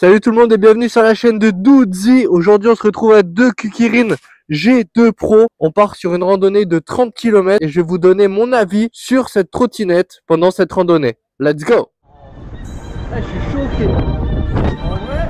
Salut tout le monde et bienvenue sur la chaîne de Doodzy. Aujourd'hui on se retrouve à deux Kukirin G2 Pro. On part sur une randonnée de 30 km et je vais vous donner mon avis sur cette trottinette pendant cette randonnée. Let's go. Ah, je suis choqué. En vrai.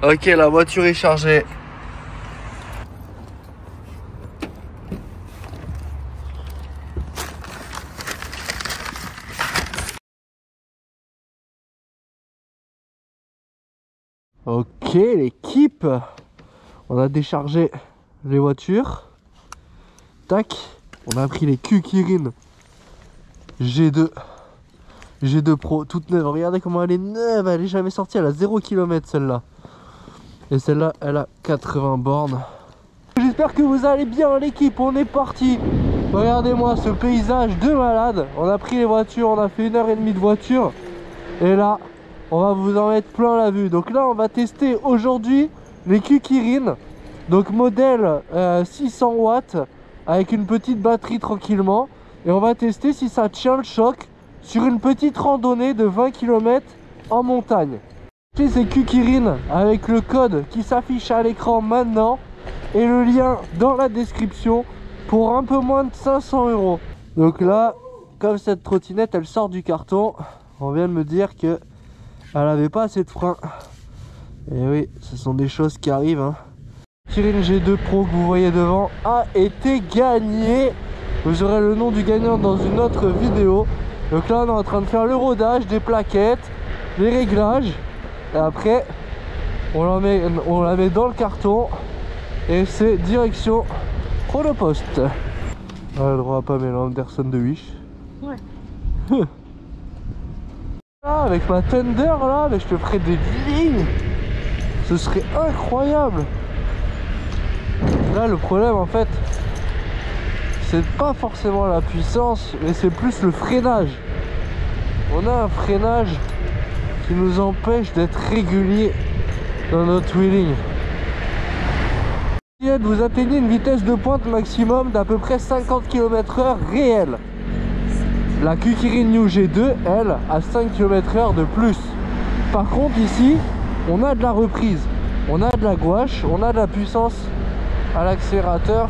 Ok, la voiture est chargée. Ok, l'équipe. On a déchargé les voitures. Tac. On a pris les Kukirin G2 Pro, toute neuve. Regardez comment elle est neuve. Elle est jamais sortie. Elle a 0 km celle-là. Et celle-là, elle a 80 bornes. J'espère que vous allez bien l'équipe, on est parti. Regardez-moi ce paysage de malade. On a pris les voitures, on a fait 1h30 de voiture. Et là, on va vous en mettre plein la vue. Donc là, on va tester aujourd'hui les Kukirin. Donc modèle 600 watts avec une petite batterie tranquillement. Et on va tester si ça tient le choc sur une petite randonnée de 20 km en montagne. Ces Kukirin avec le code qui s'affiche à l'écran maintenant et le lien dans la description pour un peu moins de 500 €. Donc là, comme cette trottinette elle sort du carton, on vient de me dire que elle avait pas assez de frein. Et oui, ce sont des choses qui arrivent hein. Kukirin G2 Pro que vous voyez devant a été gagné. Vous aurez le nom du gagnant dans une autre vidéo. Donc là on est en train de faire le rodage des plaquettes, les réglages. Et après, on la met dans le carton et c'est direction Chronopost. On a le droit à Pamela Anderson de Wish. Ouais. Là, avec ma Thunder là, mais je te ferai des lignes. Ce serait incroyable. Là, le problème en fait, c'est pas forcément la puissance, mais c'est plus le freinage. On a un freinage qui nous empêche d'être régulier dans notre wheeling. Vous atteignez une vitesse de pointe maximum d'à peu près 50 km/h réel. La Kukirin New G2, elle, a 5 km/h de plus. Par contre ici, on a de la reprise, on a de la gouache, on a de la puissance à l'accélérateur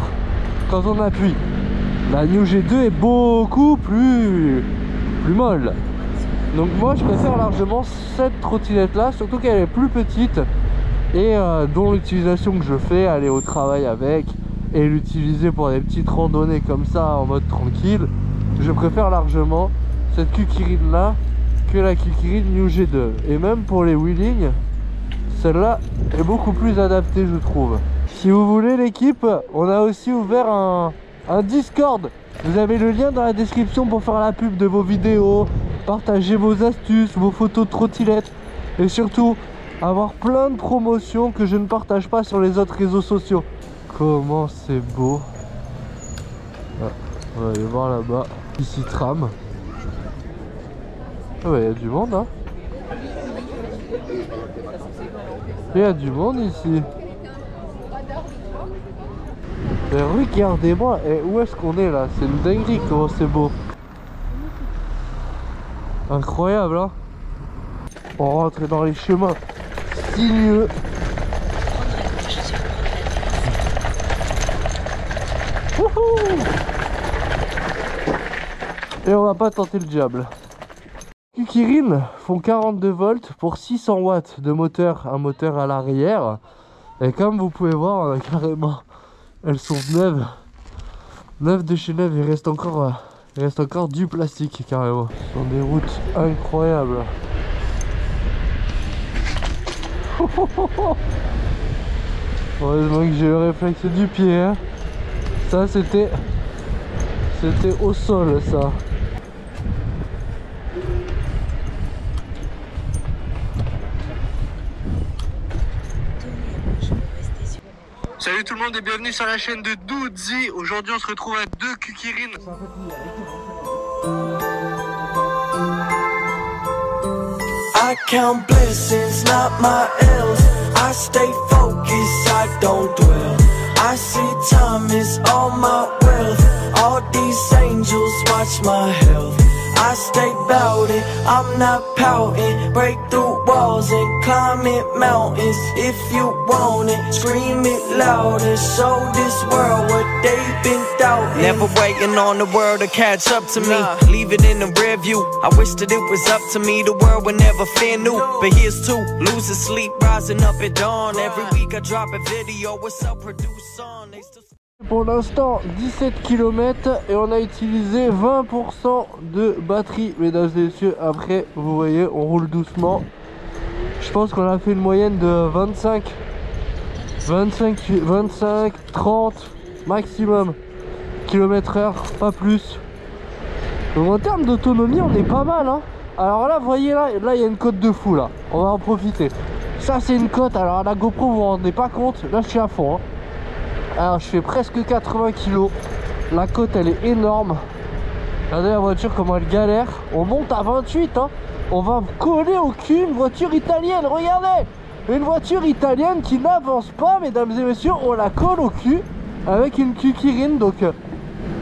quand on appuie. La New G2 est beaucoup plus molle. Donc moi je préfère largement cette trottinette là, surtout qu'elle est plus petite et dont l'utilisation que je fais, aller au travail avec et l'utiliser pour des petites randonnées comme ça en mode tranquille, je préfère largement cette Kukirin là que la Kukirin New G2. Et même pour les wheelings, celle-là est beaucoup plus adaptée je trouve. Si vous voulez l'équipe, on a aussi ouvert un Discord. Vous avez le lien dans la description pour faire la pub de vos vidéos, partager vos astuces, vos photos de trottinettes et surtout avoir plein de promotions que je ne partage pas sur les autres réseaux sociaux. Comment c'est beau. Ah, on va aller voir là-bas. Ici tram. Ah ouais, il y a du monde hein. Il y a du monde ici. Mais regardez-moi, et où est-ce qu'on est là? C'est une dinguerie comment c'est beau. Incroyable hein. On rentre dans les chemins sinueux. Et on va pas tenter le diable. Kukirin font 42 volts pour 600 watts de moteur, un moteur à l'arrière. Et comme vous pouvez voir, on a carrément, elles sont neuves de chez neuve. Il reste encore du plastique carrément. Ce sont des routes incroyables. Heureusement que j'ai le réflexe du pied hein. Ça c'était au sol ça. Salut tout le monde et bienvenue sur la chaîne de Doodzy. Aujourd'hui on se retrouve à deux Kukirin. I count blessings, not my L's. I stay focused, I don't dwell. I see time is all my wealth. All these angels watch my health. I stay bout it, I'm not pouting. Break through walls and climb it mountains. If you want it, scream it louder. Show this world what they've been doubting. Never waiting on the world to catch up to me. Leave it in the rear view. I wish that it was up to me. The world would never fear new. But here's two, losing sleep, rising up at dawn. Every week I drop a video with self-produced song. They still... Pour l'instant 17 km et on a utilisé 20% de batterie, mesdames et messieurs. Après vous voyez on roule doucement. Je pense qu'on a fait une moyenne de 25-30 maximum km/h, pas plus. Donc en termes d'autonomie on est pas mal hein. Alors là vous voyez là il y a une côte de fou là. On va en profiter. Ça c'est une côte, alors à la GoPro vous vous rendez pas compte. Là je suis à fond hein. Alors je fais presque 80 kg. La côte elle est énorme. Regardez la voiture comment elle galère. On monte à 28 hein. On va coller au cul une voiture italienne. Regardez, une voiture italienne qui n'avance pas, mesdames et messieurs. On la colle au cul avec une Kukirine. Donc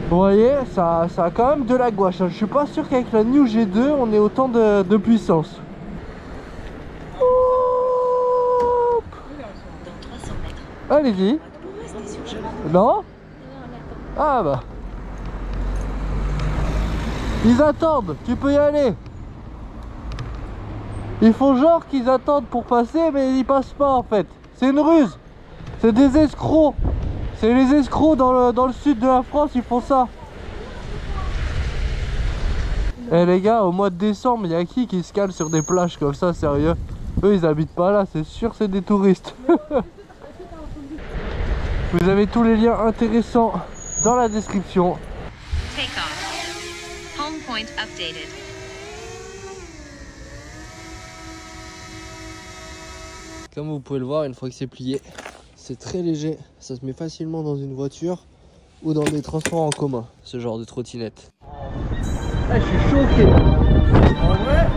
vous voyez ça a quand même de la gouache hein. Je suis pas sûr qu'avec la New G2 on ait autant de puissance. Allez-y. Non? Ah bah. Ils attendent, tu peux y aller. Ils font genre qu'ils attendent pour passer mais ils passent pas en fait. C'est une ruse. C'est des escrocs. C'est les escrocs dans le sud de la France, ils font ça. Eh les gars, au mois de décembre, il y a qui se cale sur des plages comme ça, sérieux? Eux ils habitent pas là, c'est sûr c'est des touristes. Vous avez tous les liens intéressants dans la description. Take off. Home point updated. Comme vous pouvez le voir, une fois que c'est plié, c'est très léger. Ça se met facilement dans une voiture ou dans des transports en commun, ce genre de trottinette. Ah, je suis choqué. En vrai,